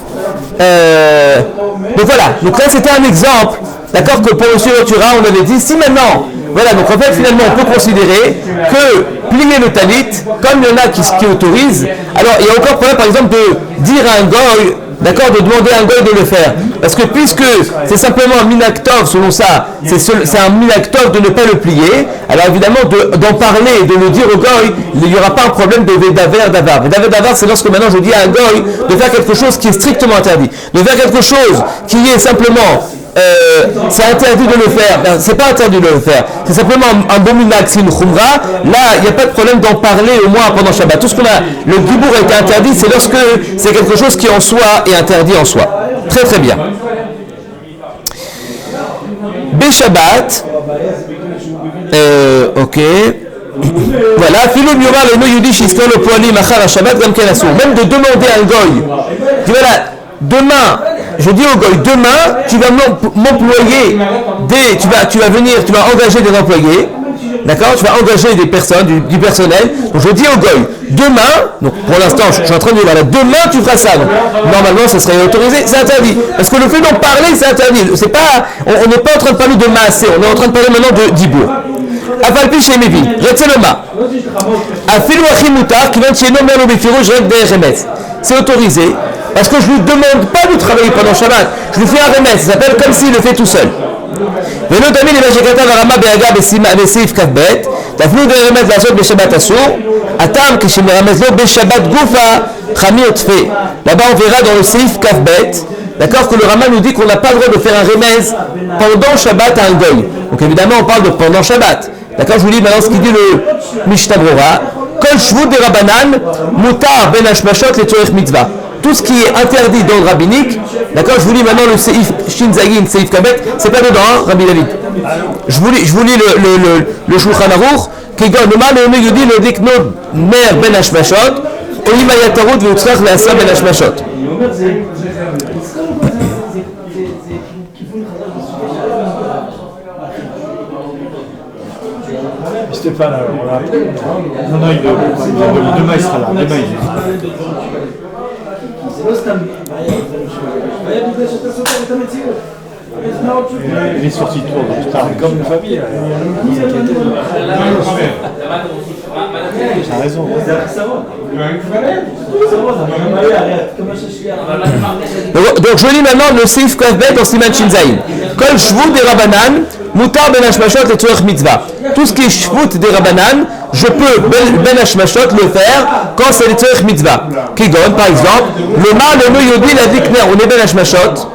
A: Donc voilà, donc là c'était un exemple, d'accord, que pour monsieur Ventura, on avait dit, si maintenant, voilà, donc en fait finalement on peut considérer que plier le talit, comme il y en a qui autorisent, alors il y a encore problème par exemple de dire à un goy, d'accord, de demander à un goy de le faire. Parce que puisque c'est simplement un minaktov, selon ça, c'est un minaktov de ne pas le plier, alors évidemment d'en parler, de le dire au goy, il n'y aura pas un problème de vedaver davar. Vedaver davar, c'est lorsque maintenant je dis à un goy de faire quelque chose qui est strictement interdit. De faire quelque chose qui est simplement... c'est interdit de le faire, c'est pas interdit de le faire, c'est simplement un bon minak, c'est une khumra, là il n'y a pas de problème d'en parler au moins pendant Shabbat. Tout ce qu'on a, le gibour a été interdit, c'est lorsque c'est quelque chose qui en soi est interdit en soi. Très très bien. Shabbat, ok. Voilà, Philo Miura le no yudi shiskor le poali machar Shabbat gam ken asur. Même de demander à un goy, voilà, demain, je dis au goy, demain, tu vas m'employer tu vas venir, tu vas engager des employés, d'accord, tu vas engager des personnes, du personnel. Donc je dis au goy, demain, donc pour l'instant, je suis en train de dire, voilà, demain tu feras ça. Donc, normalement, ça serait autorisé, c'est interdit. Parce que le fait d'en parler, c'est interdit. C'est pas, on n'est pas en train de parler de maasé, on est en train de parler maintenant de dibour. Afalpi chez Mevi, Retzeloma. Afilu achimutar, qui vient de chez Nomer le Befirouj, Rek de Remes. C'est autorisé. Parce que je ne lui demande pas de travailler pendant Shabbat. Je lui fais un remède. Ça s'appelle comme s'il le fait tout seul. ולא תמיד אם שכתב הרמה בהגה בסעיף כ"ב, תפנו ברמז לעשות בשבת אסור, הטעם כשמרמז לו בשבת גופה חמיר תפה. Là-bas on verra dans le סעיף כ"ב, d'accord, que le Rama nous dit qu'on n'a pas le droit de faire un remez pendant Shabbat à un goy. Donc évidemment on parle de pendant Shabbat. D'accord, je vous lis maintenant ce qu'il dit le Mishnah Brura. Kol shvut de Rabbanan, mutar ben hashmashot le tzorech mitzvah. Tout ce qui est interdit dans le rabbinique, d'accord, je vous lis maintenant le Seif Shinzagin, Seif Kabet, c'est pas dedans, hein, Rabbi David. Je vous lis le Shulchan Aruch, qui donne le mal, le yudi, le dikno, mer ben hashmashot, et imayatarut, v'utzrach le'asa ben hashmashot.
B: Stéphane, on l'a appelé. Non, demain il sera là. Demain il sera là. Il est sorti de tour, donc c'est comme une famille. T'as raison.
A: Donc je lis maintenant le Seif Kavbet dans Siman Shinzaïn. Kol shvut de Rabbanan, mutar ben hashmashot le tzorech mitzvah. Tout ce qui est shvut de Rabbanan, je peux ben hashmashot le faire quand c'est le tzorech mitzvah. Kigon, par exemple, le mal le no yodi la dikner, on est ben hashmashot,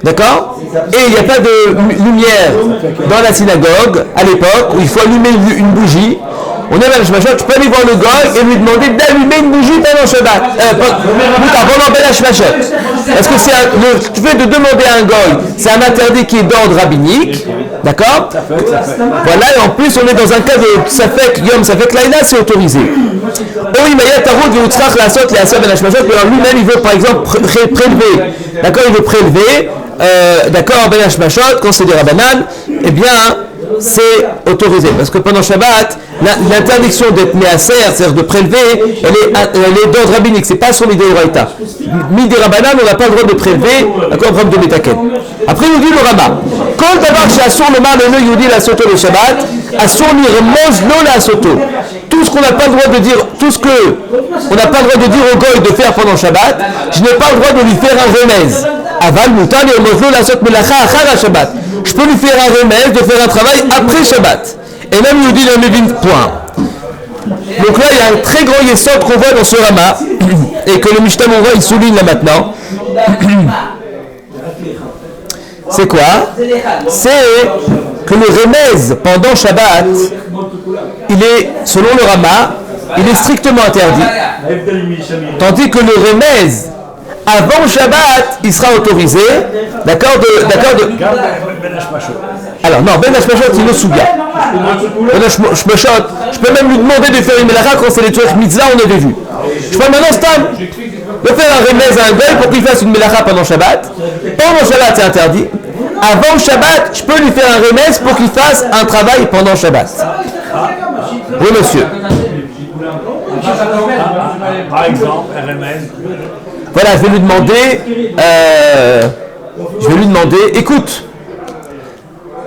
A: d'accord, et il n'y a pas de lumière dans la synagogue à l'époque où il faut allumer une bougie. On est Ben Hashmashot, tu peux aller voir le goy et lui demander d'allumer une bougie pendant Shabbat. Pendant Ben Hashmashot. Parce que tu fais de demander à un goy, c'est un interdit qui est d'ordre rabbinique, d'accord. Voilà, et en plus on est dans un cas de Safek Yom, Safek Laïla, c'est autorisé. Oui, mais il y a Taroud, V'utzrach Lasot, Le'asa Ben Hashmashot, alors lui-même il veut par exemple prélever, d'accord, il veut prélever, d'accord, Ben Hashmashot, quand c'est des Rabbanan, eh bien, c'est autorisé. Parce que pendant Shabbat, l'interdiction d'être méaser, c'est-à-dire de prélever, elle est d'ordre rabbinique, c'est pas sur l'idée d'Oraïta. Midi Rabbanan, on n'a pas le droit de prélever, d'accord, comme de Metaken. Après, il nous dit le Rama. Quand d'abord, chez Assur le mal, le Yudi la soto le Shabbat, Assur ni remose lo la soto. Tout ce qu'on n'a pas le droit de dire, tout ce que on n'a pas le droit de dire au goy de faire pendant Shabbat, je n'ai pas le droit de lui faire un remez. Aval mutan et remose lo la sot melacha achar Shabbat. Je peux lui faire un remède de faire un travail après Shabbat. Et même il nous dit le Mévin point. Donc là, il y a un très grand yesod qu'on voit dans ce Rama, et que le Mishnah Moura il souligne là maintenant. C'est quoi? C'est que le remède pendant Shabbat, il est, selon le Rama, il est strictement interdit. Tandis que le remède avant Shabbat, il sera autorisé, d'accord, Alors non, Ben Hashmashot, il le souvient. Ben Hashmashot, je peux même lui demander de faire une melacha quand c'est les trucs mitzvah, on avait vu. Je peux maintenant Stam de faire un remez à un goy pour qu'il fasse une melacha pendant Shabbat. Pendant Shabbat, c'est interdit. Avant Shabbat, je peux lui faire un remez pour qu'il fasse un travail pendant Shabbat. Oui, monsieur.
B: Par exemple, un remède.
A: Voilà, je vais lui demander, écoute,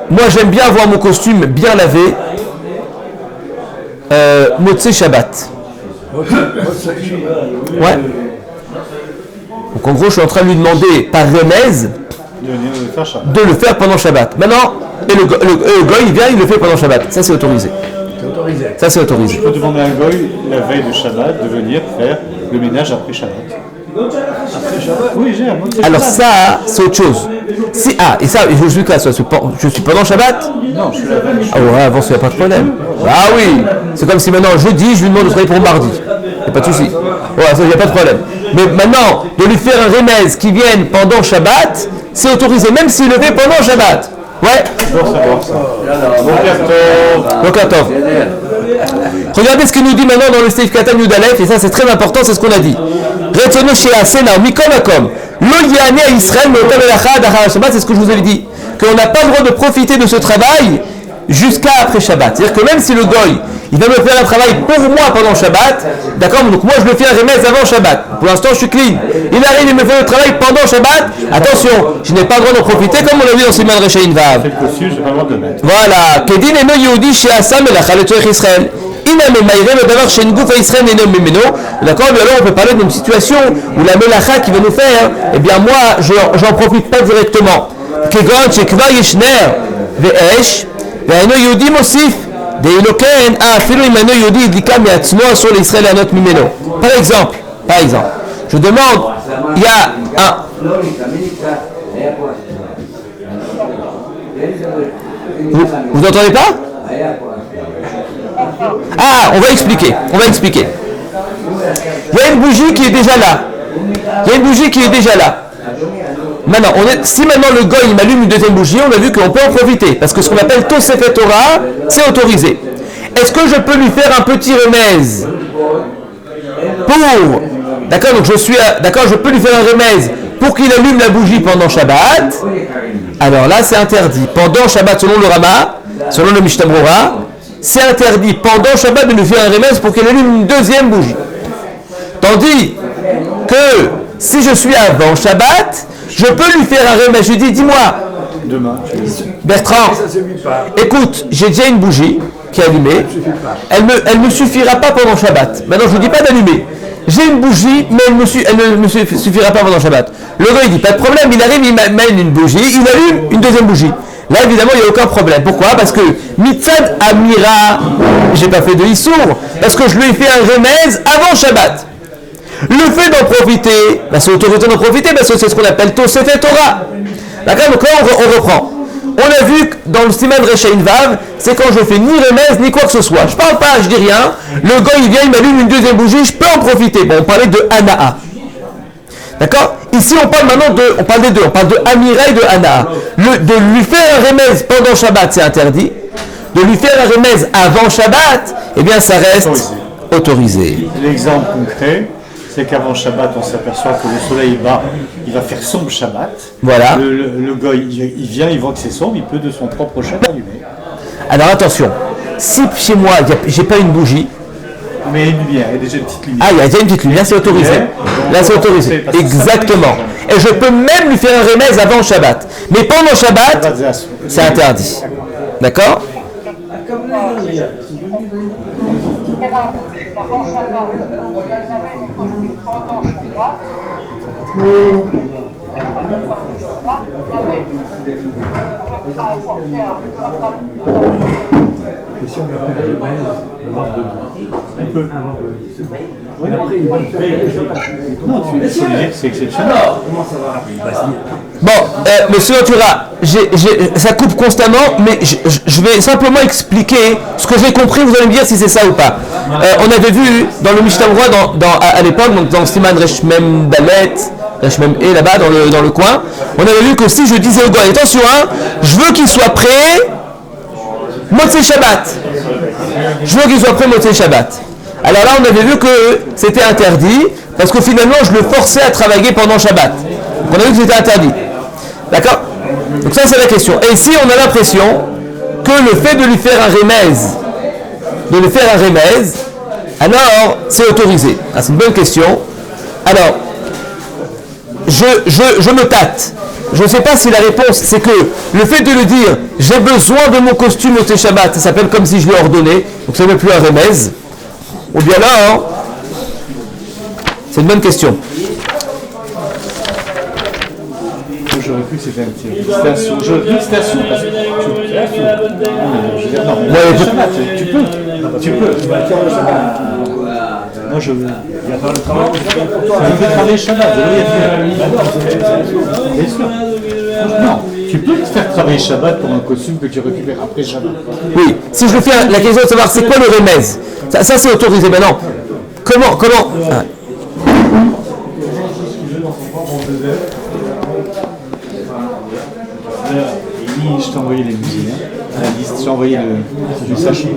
A: moi j'aime bien avoir mon costume bien lavé, Motzei Shabbat. Ouais. Donc en gros, je suis en train de lui demander par remèze de le faire pendant Shabbat. Maintenant, et le goy, il vient, il le fait pendant Shabbat. Ça, c'est autorisé. Ça, c'est autorisé.
B: Je peux demander à un goy, la veille de Shabbat, de venir faire le ménage après Shabbat. Oui, j'ai un.
A: Alors ça, c'est autre chose. Et ça, je suis quoi, je suis pendant Shabbat?
B: Non, je suis là.
A: Ah ouais, avant, il n'y a pas de problème. Ah oui, c'est comme si maintenant, jeudi, je lui demande de travailler pour mardi. Il n'y a pas de souci. Ouais, ça, il n'y a pas de problème. Mais maintenant, de lui faire un remèze qui vienne pendant Shabbat, c'est autorisé, même s'il le fait pendant Shabbat. Ouais.
B: Je dois savoir ça.
A: Donc attends. Regardez ce qu'il nous dit maintenant dans le Seif Katan Yudalef, et ça c'est très important, c'est ce qu'on a dit. Retsono Shea Sena, Mikom Akom, Lo Yane à Israël, Meotam Elachad, Achar Shabbat, c'est ce que je vous avais dit. Qu'on n'a pas le droit de profiter de ce travail jusqu'à après Shabbat. C'est-à-dire que même si le goy, il va me faire un travail pour moi pendant Shabbat, d'accord, donc moi je le fais un remède avant Shabbat. Pour l'instant je suis clean. Il arrive, il me fait le travail pendant Shabbat. Attention, je n'ai pas le droit d'en profiter comme on l'a vu dans Siman Rechain Vav.
B: C'est le costume, je n'ai pas le droit de le mettre.
A: Voilà. Kedin eno Yehudi she'asa melacha letzorech Israël. Inam emayreh ledavar she'en guf Israël eno mimeno. D'accord, mais alors on peut parler d'une situation où la melacha qui va nous faire, eh bien moi j'en profite pas directement. Kegon shekvar yeshner ve'esh ve'eno Yehudi mosif. Par exemple, je demande, il y a un... Vous n'entendez pas? Ah, on va expliquer. Il y a une bougie qui est déjà là. Maintenant, si maintenant le goy il m'allume une deuxième bougie, on a vu qu'on peut en profiter. Parce que ce qu'on appelle Tosefet Torah, c'est autorisé. Est-ce que je peux lui faire un petit remèze pour... D'accord, donc je peux lui faire un remèze pour qu'il allume la bougie pendant Shabbat. Alors là, c'est interdit. Pendant Shabbat, selon le Rama, selon le Mishnah Brura, c'est interdit pendant Shabbat de lui faire un remèze pour qu'il allume une deuxième bougie. Tandis que si je suis avant Shabbat, je peux lui faire un remède. Je dis, dis-moi, Bertrand, écoute, j'ai déjà une bougie qui est allumée. Elle ne suffira pas pendant Shabbat. Maintenant, je ne dis pas d'allumer. J'ai une bougie, mais elle ne me suffira pas pendant Shabbat. Le gars, il dit, pas de problème. Il arrive, il m'amène une bougie, il allume une deuxième bougie. Là, évidemment, il n'y a aucun problème. Pourquoi? Parce que Mitzad Amira, j'ai pas fait de Issour, parce que je lui ai fait un remèze avant Shabbat. Le fait d'en profiter, c'est autorisé d'en profiter parce que c'est ce qu'on appelle Tosefet Torah. D'accord? Donc là, on reprend. On a vu que dans le Siman Rechain Vav, c'est quand je fais ni remèze ni quoi que ce soit. Je parle pas, je dis rien. Le gars, il vient, il m'allume une deuxième bougie, je peux en profiter. Bon, on parlait de Hana'a. D'accord? Ici, on parle maintenant on parle des deux. On parle de Amira et de Hana'a. De lui faire un remèze pendant Shabbat, c'est interdit. De lui faire un remèze avant Shabbat, eh bien, ça reste autorisé.
B: L'exemple concret, c'est qu'avant Shabbat, on s'aperçoit que le soleil il va faire sombre Shabbat.
A: Voilà.
B: Le gars, il vient, il voit que c'est sombre, il peut de son propre chef allumer.
A: Alors attention, si chez moi, j'ai pas une bougie.
B: Mais il y a une lumière, il y a déjà une petite lumière.
A: Ah, il y a déjà une petite lumière, c'est autorisé. Là, c'est autorisé. Exactement. Et je peux même lui faire un remèze avant Shabbat. Mais pendant Shabbat, c'est interdit. D'accord?
E: Et si on a fait le mail, on peut.
B: Non, c'est exceptionnel.
A: Bon, monsieur Ventura, ça coupe constamment, mais je vais simplement expliquer ce que j'ai compris, vous allez me dire si c'est ça ou pas. On avait vu dans le Mishnah Brura à l'époque, donc dans Siman Resh Mem Dalet, Là, je suis même et là-bas dans le coin. On avait vu que si je disais au goy, attention, hein, je veux qu'il soit prêt Motzei Shabbat. Je veux qu'il soit prêt Motzei Shabbat. Alors là, on avait vu que c'était interdit parce que finalement, je le forçais à travailler pendant Shabbat. Donc, on a vu que c'était interdit. D'accord? Donc ça, c'est la question. Et ici, on a l'impression que le fait de lui faire un remez, alors c'est autorisé. Ah, c'est une bonne question. Alors, je me tâte. Je ne sais pas si la réponse, c'est que le fait de lui dire « j'ai besoin de mon costume au Shabbat », ça s'appelle comme si je lui ai ordonné, donc ça n'est plus un remez. Ou bien là, c'est une bonne question.
B: J'aurais cru que c'était un petit. C'était un sourd. J'aurais cru que c'était un sourd. Parce que je veux dire, non, mais
A: Ouais,
B: Shabbat, tu peux. Moi, je veux. Il y a pas le travail. Il fait travailler Shabbat. Bien sûr. Non, tu peux te faire travailler Shabbat pour un costume que tu récupères après Shabbat.
A: Oui, si je le fais, la question de savoir c'est quoi le remez. Ça c'est autorisé maintenant. Comment ah.
B: Je t'ai envoyé les musées, la liste, je t'ai envoyé le sachet.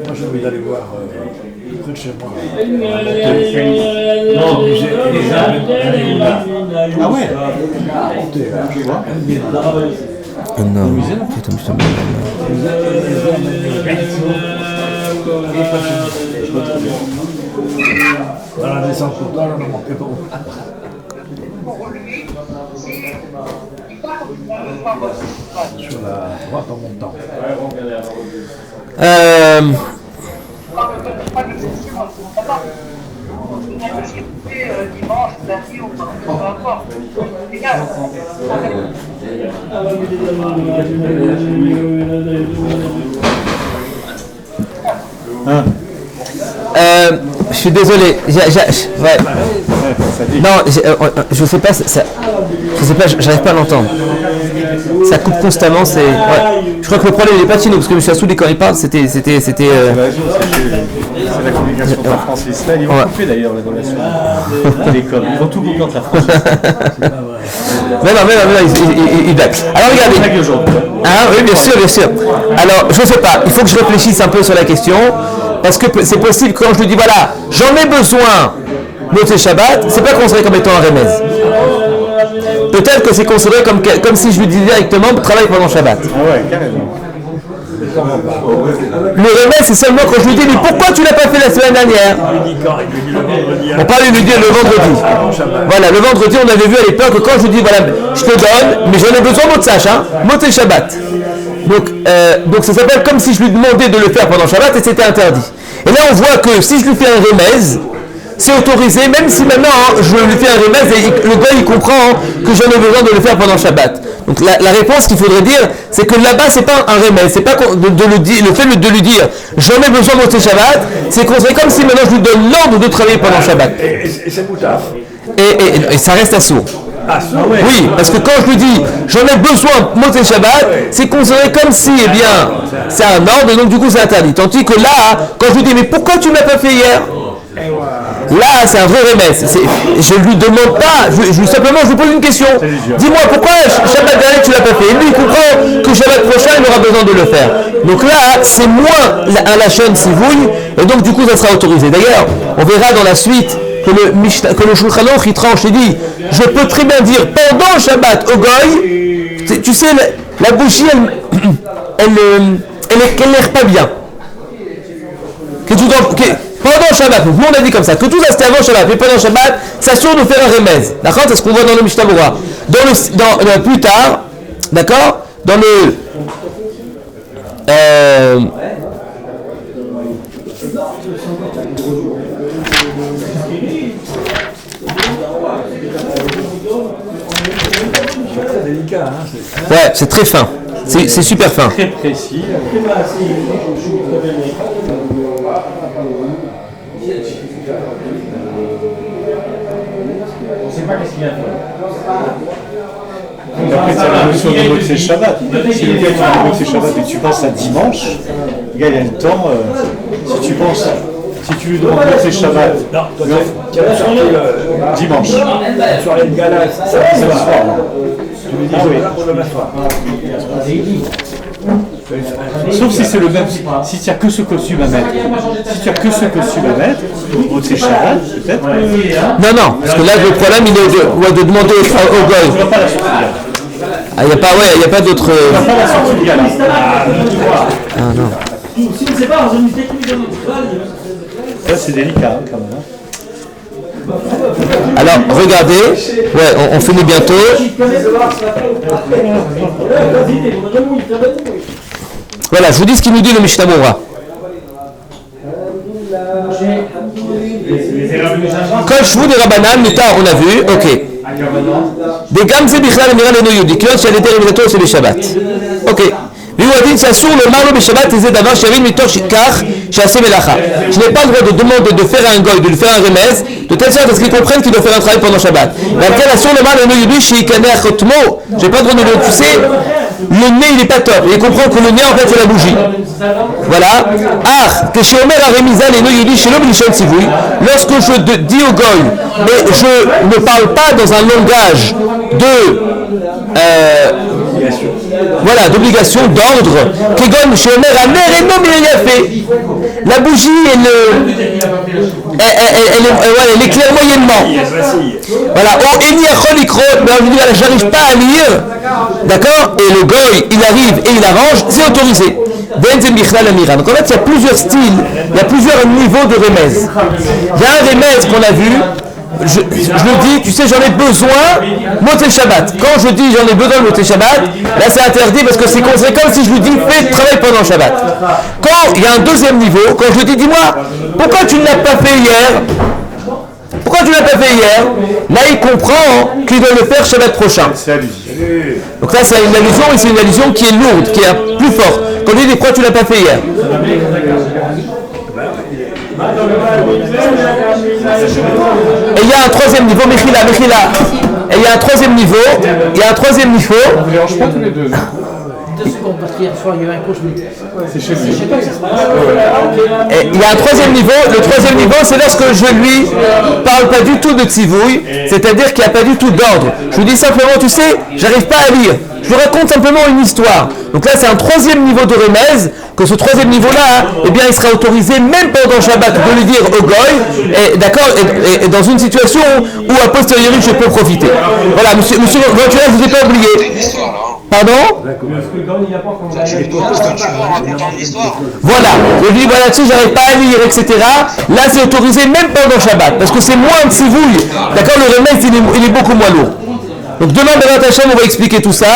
E: Moi j'ai envie d'aller voir près de chez moi.
B: Ah ouais. Je vois.
A: Non.
E: Dans la descente totale, on en manquait pas. Sur la droite en montant.
D: Dimanche, lundi ou peu importe. Égal.
A: Je suis désolé. Ouais. Non, je sais pas. Je sais pas. J'arrive pas à l'entendre. Ça coupe constamment. C'est. Ouais. Je crois que le problème il est pas chez nous parce que je suis assourdé quand il parle. C'était.
B: C'est la communication entre la France et l'Israël. Ils vont couper d'ailleurs la relation télécom. Ils vont tout couper entre la France et l'Israël.
A: Mais non, il blague. Alors regardez. Ah oui, bien sûr. Alors, je sais pas. Il faut que je réfléchisse un peu sur la question. Parce que c'est possible quand je lui dis voilà, j'en ai besoin Motzei Shabbat, c'est pas considéré comme étant un remez. Peut-être que c'est considéré comme si je lui dis directement travaille pendant Shabbat.
B: Ah ouais, carrément.
A: Le remez c'est seulement quand je lui dis mais pourquoi tu l'as pas fait la semaine dernière? On parle de lui dire le vendredi. Voilà, le vendredi on avait vu à l'époque quand je lui dis voilà, je te donne, mais j'en ai besoin Motzei Shabbat. Donc ça s'appelle comme si je lui demandais de le faire pendant Shabbat et c'était interdit. Et là on voit que si je lui fais un remez, c'est autorisé, même si maintenant je lui fais un remez et le gars il comprend que j'en ai besoin de le faire pendant Shabbat. Donc la réponse qu'il faudrait dire, c'est que là-bas c'est pas un remez, c'est pas le fait de lui dire j'en ai besoin de Motzei Shabbat, c'est considéré comme si maintenant je lui donne l'ordre de travailler pendant Shabbat.
E: Et c'est moutard.
A: Et ça reste assourd. Oui, parce que quand je lui dis j'en ai besoin Motzei Shabbat, c'est considéré comme si, eh bien, c'est un ordre, donc du coup c'est interdit. Tandis que là, quand je lui dis mais pourquoi tu ne l'as pas fait hier? Là, c'est un vrai remez. Je lui demande pas, simplement je lui pose une question. Dis-moi pourquoi Shabbat dernier tu l'as pas fait? Et lui il comprend que Shabbat prochain il aura besoin de le faire. Donc là, c'est moins un lachon sivouille, et donc du coup ça sera autorisé. D'ailleurs, on verra dans la suite que le Shulchan Aruch il tranche et dit je peux très bien dire pendant Shabbat au goy, tu sais la bougie elle n'aire pas bien. Pendant Shabbat, nous on a dit comme ça, que tout ça c'était avant Shabbat, mais pendant Shabbat, ça assure de faire un remez. D'accord? C'est ce qu'on voit dans le Mishnah Berurah. Plus tard, d'accord? Dans le ouais, c'est très fin. C'est super fin.
B: Très précis.
E: On ne sait pas qu'est-ce qu'il y a.
B: Et après, tu as la notion de Motzei Shabbat. Si le gars, tu as le Motzei Shabbat et que tu passes à dimanche, le gars, il a le temps, si tu penses, si tu lui demandes Motzei Shabbat, dimanche.
E: Soirée de gala, samedi soir.
B: Tu lui dis, oui. Sauf si c'est le même, si tu n'as que ce costume à mettre. Si tu as que ce costume à mettre, Motzei Shabbat, peut-être.
A: Non, parce que là, le problème, il est de demander au
B: Tu
A: goy.
B: vois pas la sortie de gala.
A: Ah, il n'y a pas d'autre.
B: Tu vois pas la sortie de gala.
A: Ah non.
E: Si on ne sait pas, dans une technique de
B: Ça, c'est délicat, quand même.
A: Alors, regardez. Ouais, on finit bientôt. Voilà, je vous dis ce qu'il nous dit le Mishnah Moura. Kol shvu de Rabbanan, Mita, on a vu, ok. Des gamze bichlal emiral eno yudi, kiot shel eter imilato c'est le Shabbat. Ok. Lui a dit, ça sourd le marlo Shabbat, et d'avant, shavin mitor shikach, shassé melacha. Je n'ai pas le droit de demander de faire un goy, de lui faire un remez, de telle sorte à ce qu'il comprenne qu'il doit faire un travail pendant Shabbat. Dans lequel, assure le marlo eno yudi, shikane achotmo, j'ai pas le droit de le, tu sais, le nez il est pas top. Il comprend que le nez en fait c'est la bougie. Voilà. Que chez Omer a rémisé les noyaux du chez l'homme lorsque je dis au goy, mais je ne parle pas dans un langage de voilà, d'obligation, d'ordre, que chez Omer a l'air et non mais il a fait. La bougie elle éclaire moyennement. Voilà. Oh, j'arrive pas à lire. D'accord? Et le goy, il arrive et il arrange, c'est autorisé. Donc en fait, il y a plusieurs styles, il y a plusieurs niveaux de remez. Il y a un remez qu'on a vu, je le dis, tu sais, j'en ai besoin, Motzei Shabbat. Quand je dis j'en ai besoin de Motzei Shabbat, là c'est interdit parce que c'est conséquent si je lui dis fais le travail pendant Shabbat. Quand il y a un deuxième niveau, quand je dis dis-moi, pourquoi tu ne l'as pas fait hier? Pourquoi tu ne l'as pas fait hier? Là, il comprend qu'il doit le faire Shabbat prochain.
B: C'est allusif.
A: Donc là, c'est une allusion, et c'est une allusion qui est lourde, qui est plus forte. Quand il dit pourquoi tu ne l'as pas fait hier? Et il y a un troisième niveau, Mechila. Et il y a un troisième niveau,
B: On ne dérange pas tous les deux.
E: 2 secondes parce qu'hier soir il y a eu un cauchemar.
B: C'est chez lui.
A: et il y a un troisième niveau. Le troisième niveau, c'est lorsque je lui parle pas du tout de tzivouille, c'est-à-dire qu'il n'y a pas du tout d'ordre. Je lui dis simplement, tu sais, j'arrive pas à lire. Je lui raconte simplement une histoire. Donc là, c'est un troisième niveau de remez, que ce troisième niveau-là, eh bien, il sera autorisé, même pendant Shabbat, de lui dire au goy, et d'accord, et dans une situation où, a posteriori, je peux profiter. Voilà, monsieur Ventura, je ne vous ai pas oublié. Pardon? Voilà, je lui dis, voilà, tu sais, j'arrive pas à lire, etc. Là, c'est autorisé même pendant Shabbat, parce que c'est moins de tzivouille. D'accord, le remez, il est beaucoup moins lourd. Donc demain, Bérat Hachem, on va expliquer tout ça.